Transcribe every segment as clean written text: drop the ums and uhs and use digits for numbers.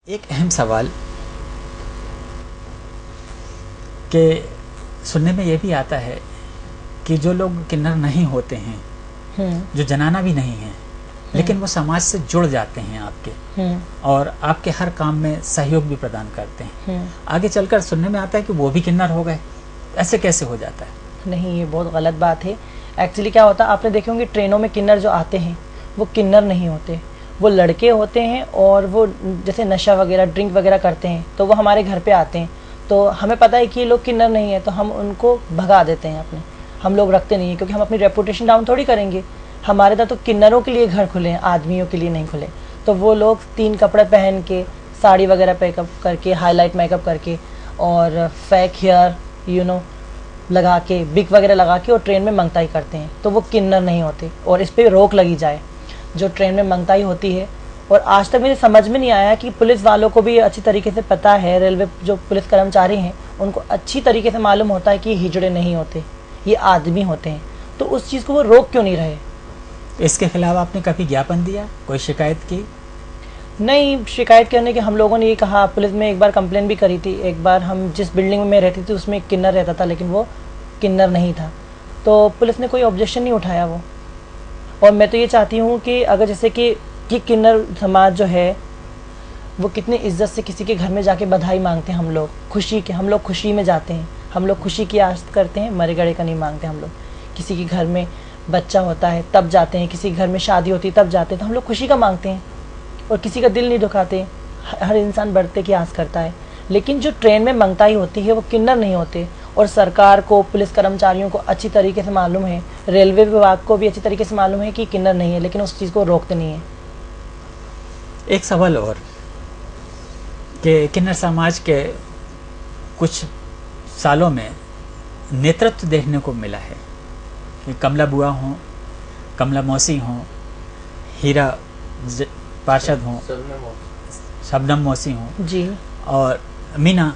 एक अहम सवाल कि सुनने में ये भी आता है कि जो लोग किन्नर नहीं होते हैं, जो जनाना भी नहीं है, लेकिन वो समाज से जुड़ जाते हैं आपके और आपके हर काम में सहयोग भी प्रदान करते हैं, आगे चलकर सुनने में आता है कि वो भी किन्नर हो गए। ऐसे कैसे हो जाता है? नहीं, ये बहुत गलत बात है। एक्चुअली क्या होता है, आपने देखे होंगे ट्रेनों में किन्नर जो आते हैं वो किन्नर नहीं होते, वो लड़के होते हैं और वो जैसे नशा वगैरह ड्रिंक वगैरह करते हैं, तो वो हमारे घर पे आते हैं। तो हमें पता है कि ये लोग किन्नर नहीं है, तो हम उनको भगा देते हैं अपने, हम लोग रखते नहीं हैं, क्योंकि हम अपनी रेपुटेशन डाउन थोड़ी करेंगे। हमारे तरह तो किन्नरों के लिए घर खुले हैं, आदमियों के लिए नहीं खुले। तो वो लोग 3 कपड़े पहन के, साड़ी वगैरह मेकअप करके, हाईलाइट मेकअप करके और फेक हेयर लगा के, बिग वगैरह लगा के और ट्रेन में मंगताई करते हैं, तो वो किन्नर नहीं होते। और इस पर रोक लगी जाए, जो ट्रेन में मंगताई होती है। और आज तक मुझे समझ में नहीं आया कि पुलिस वालों को भी अच्छी तरीके से पता है, रेलवे जो पुलिस कर्मचारी हैं उनको अच्छी तरीके से मालूम होता है कि ये हिजड़े नहीं होते, ये आदमी होते हैं, तो उस चीज़ को वो रोक क्यों नहीं रहे? इसके खिलाफ आपने कभी ज्ञापन दिया, कोई शिकायत की? नहीं, शिकायत करने के हम लोगों ने ये कहा, पुलिस में एक बार कंप्लेन भी करी थी। एक बार हम जिस बिल्डिंग में मैं रहती थी उसमें एक किन्नर रहता था, लेकिन वो किन्नर नहीं था, तो पुलिस ने कोई ऑब्जेक्शन नहीं उठाया वो। और मैं तो ये चाहती हूँ कि अगर जैसे कि किन्नर समाज जो है वो कितनी इज्जत से किसी के घर में जाके बधाई मांगते हैं। हम लोग खुशी में जाते हैं, हम लोग खुशी की आस करते हैं, मरे गड़े का नहीं मांगते। हम लोग किसी के घर में बच्चा होता है तब जाते हैं, किसी के घर में शादी होती है तब जाते हैं, तो हम लोग खुशी का मांगते हैं और किसी का दिल नहीं दुखाते। हर इंसान बढ़ते की आस करता है। लेकिन जो ट्रेन में मंगताई होती है वो किन्नर नहीं होते। और सरकार को, पुलिस कर्मचारियों को अच्छी तरीके से मालूम है, रेलवे विभाग को भी अच्छी तरीके से मालूम है कि किन्नर नहीं है, लेकिन उस चीज़ को रोकते नहीं है। एक सवाल और कि किन्नर समाज के कुछ सालों में नेतृत्व देखने को मिला है कि कमला बुआ हों, कमला मौसी हों, हीरा पार्षद हों, शबनम मौसी हों जी, और मीना,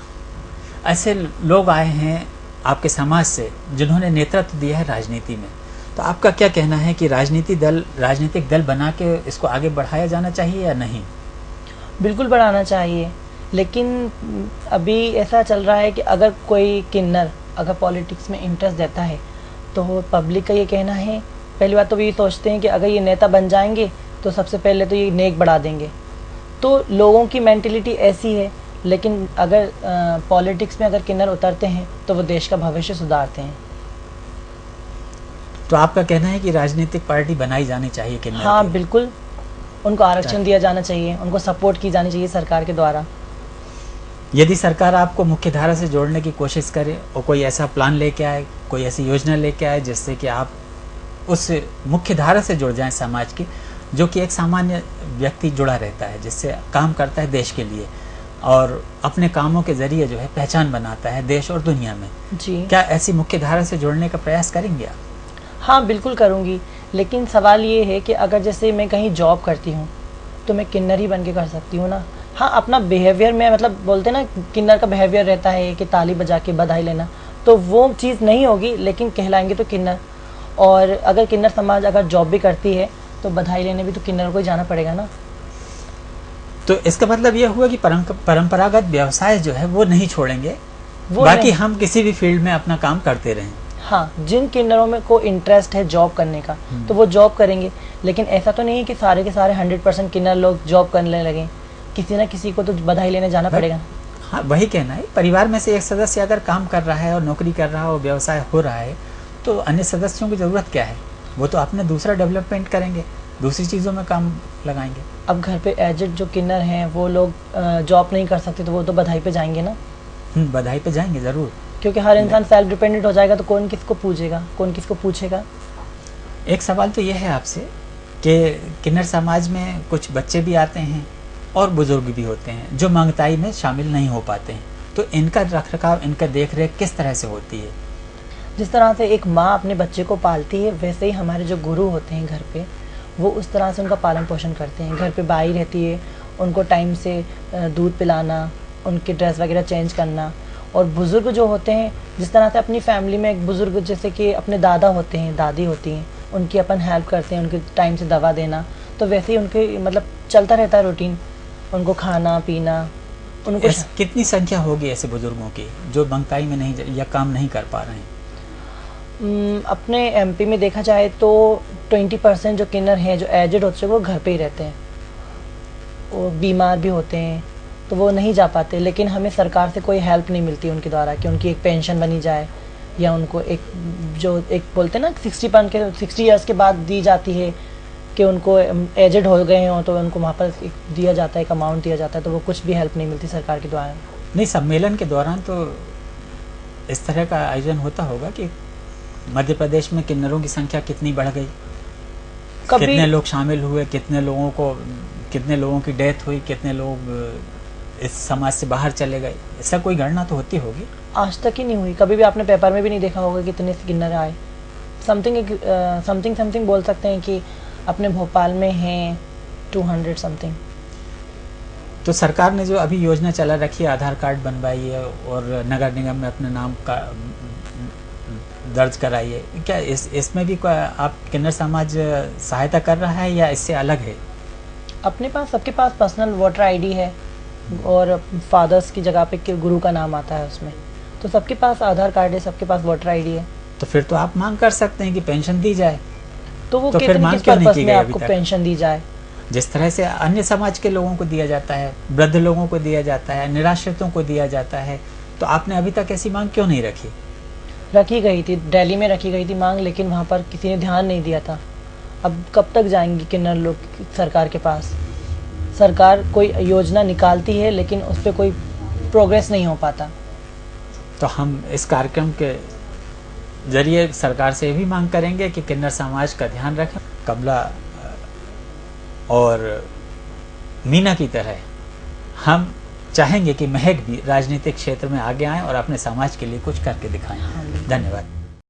ऐसे लोग आए हैं आपके समाज से जिन्होंने नेतृत्व दिया है राजनीति में। तो आपका क्या कहना है कि राजनीतिक दल बना के इसको आगे बढ़ाया जाना चाहिए या नहीं? बिल्कुल बढ़ाना चाहिए, लेकिन अभी ऐसा चल रहा है कि अगर कोई किन्नर अगर पॉलिटिक्स में इंटरेस्ट देता है तो पब्लिक का ये कहना है, पहली बात तो ये सोचते हैं कि अगर ये नेता बन जाएंगे तो सबसे पहले तो ये नेक बढ़ा देंगे। तो लोगों की मेंटेलिटी ऐसी है। लेकिन अगर पॉलिटिक्स में अगर किन्नर उतरते हैं तो वो देश का भविष्य सुधारते हैं। तो आपका कहना है कि राजनीतिक पार्टी बनाई जानी चाहिए किन्नर? हाँ बिल्कुल, उनको आरक्षण दिया जाना चाहिए, उनको सपोर्ट की जानी चाहिए सरकार के द्वारा। यदि सरकार आपको मुख्य धारा से जोड़ने की कोशिश करे और कोई ऐसा प्लान लेके आए, कोई ऐसी योजना लेके आए जिससे कि आप उस मुख्य धारा से जुड़ जाएं समाज की, जो कि एक सामान्य व्यक्ति जुड़ा रहता है, जिससे काम करता है देश के लिए और अपने कामों के जरिए जो है पहचान बनाता है देश और दुनिया में जी, क्या ऐसी मुख्य धारा से जुड़ने का प्रयास करेंगे आप? हाँ बिल्कुल करूँगी, लेकिन सवाल ये है कि अगर जैसे मैं कहीं जॉब करती हूँ तो मैं किन्नर ही बन के कर सकती हूँ ना। हाँ, अपना बिहेवियर में, मतलब बोलते ना किन्नर का बिहेवियर रहता है कि ताली बजा के बधाई लेना, तो वो चीज़ नहीं होगी, लेकिन कहलाएंगे तो किन्नर। और अगर किन्नर समाज अगर जॉब भी करती है तो बधाई लेने भी तो किन्नर को ही जाना पड़ेगा ना। तो इसका मतलब ये हुआ कि परंपरागत व्यवसाय जो है वो नहीं छोड़ेंगे, वो बाकी हम किसी भी फील्ड में अपना काम करते रहें। हाँ, जिन किन्नरों में को इंटरेस्ट है जॉब करने का तो वो जॉब करेंगे, लेकिन ऐसा तो नहीं है कि सारे के सारे 100% किन्नर लोग जॉब करने लगे। किसी ना किसी को तो बधाई लेने जाना पड़ेगा। हाँ, वही कहना है, परिवार में से एक सदस्य अगर काम कर रहा है और नौकरी कर रहा है और व्यवसाय हो रहा है तो अन्य सदस्यों की ज़रूरत क्या है? वो तो अपने दूसरा डेवलपमेंट करेंगे, दूसरी चीज़ों में काम लगाएंगे। अब घर पे एजेड जो किन्नर हैं वो लोग जॉब नहीं कर सकते, तो वो तो बधाई पे जाएंगे ना। बधाई पे जाएंगे ज़रूर, क्योंकि हर इंसान सेल्फ डिपेंडेंट हो जाएगा, तो कौन किसको पूछेगा, कौन किसको पूछेगा। एक सवाल तो ये है आपसे कि किन्नर समाज में कुछ बच्चे भी आते हैं और बुजुर्ग भी होते हैं जो मंगताई में शामिल नहीं हो पाते हैं, तो इनका रखरखाव, इनका देखरेख किस तरह से होती है? जिस तरह से एक माँ अपने बच्चे को पालती है, वैसे ही हमारे जो गुरु होते हैं घर पे, वो उस तरह से उनका पालन पोषण करते हैं। घर पे बाई रहती है, उनको टाइम से दूध पिलाना, उनके ड्रेस वगैरह चेंज करना। और बुज़ुर्ग जो होते हैं, जिस तरह से अपनी फैमिली में एक बुज़ुर्ग जैसे कि अपने दादा होते हैं, दादी होती हैं, उनकी अपन हेल्प करते हैं, उनके टाइम से दवा देना, तो वैसे ही उनके मतलब चलता रहता है रूटीन। उनको खाना पीना, उनको कितनी संख्या होगी ऐसे बुजुर्गों की जो बंकाई में नहीं या काम नहीं कर पा रहे हैं? अपने एमपी में देखा जाए तो 20% जो किन्नर हैं जो एजेड होते हैं वो घर पे ही रहते हैं, वो बीमार भी होते हैं तो वो नहीं जा पाते। लेकिन हमें सरकार से कोई हेल्प नहीं मिलती उनके द्वारा कि उनकी एक पेंशन बनी जाए, या उनको एक जो एक बोलते हैं ना 60 ईयर्स के बाद दी जाती है कि उनको एजेड हो गए हों तो उनको वहाँ पर दिया जाता है, एक अमाउंट दिया जाता है, तो वो कुछ भी हेल्प नहीं मिलती सरकार के द्वारा। नहीं, सम्मेलन के दौरान तो इस तरह का आयोजन होता होगा कि मध्य प्रदेश में किन्नरों की संख्या कितनी बढ़ गई, कितने लोग शामिल हुए, कितने लोगों की डेथ हुई, कितने लोग इस समाज से बाहर चले गए, ऐसा कोई गणना तो होती होगी? आज तक ही नहीं हुई, कभी भी आपने पेपर में भी नहीं देखा होगा कितने किन्नर आए। समथिंग बोल सकते हैं कि अपने भोपाल में हैं 200 समथिंग। तो सरकार ने जो अभी योजना चला रखी है, आधार कार्ड बनवाइए और नगर निगम में अपने नाम का दर्ज कराइए, क्या इसमें भी आप किन्नर समाज सहायता कर रहा है या इससे अलग है? अपने पास सबके पास पर्सनल वोटर आईडी है और फादर्स की जगह पे गुरु का नाम आता है उसमें, तो सबके पास आधार कार्ड है, सबके पास वोटर आईडी है। तो फिर तो आप मांग कर सकते हैं कि पेंशन दी जाए। तो वो फिर मांग क्यों नहीं की गई आपको पेंशन दी जाए? जिस तरह से अन्य समाज के लोगों को दिया जाता है, वृद्ध लोगों को दिया जाता है, निराश्रितों को दिया जाता है, तो आपने अभी तक ऐसी मांग क्यों नहीं रखी? रखी गई थी, दिल्ली में रखी गई थी मांग, लेकिन वहाँ पर किसी ने ध्यान नहीं दिया था। अब कब तक जाएंगी किन्नर लोग सरकार के पास? सरकार कोई योजना निकालती है लेकिन उस पर कोई प्रोग्रेस नहीं हो पाता। तो हम इस कार्यक्रम के जरिए सरकार से भी मांग करेंगे कि किन्नर समाज का ध्यान रखें। कमला और मीना की तरह हम चाहेंगे कि महक भी राजनीतिक क्षेत्र में आगे आएं और अपने समाज के लिए कुछ करके दिखाएं। धन्यवाद।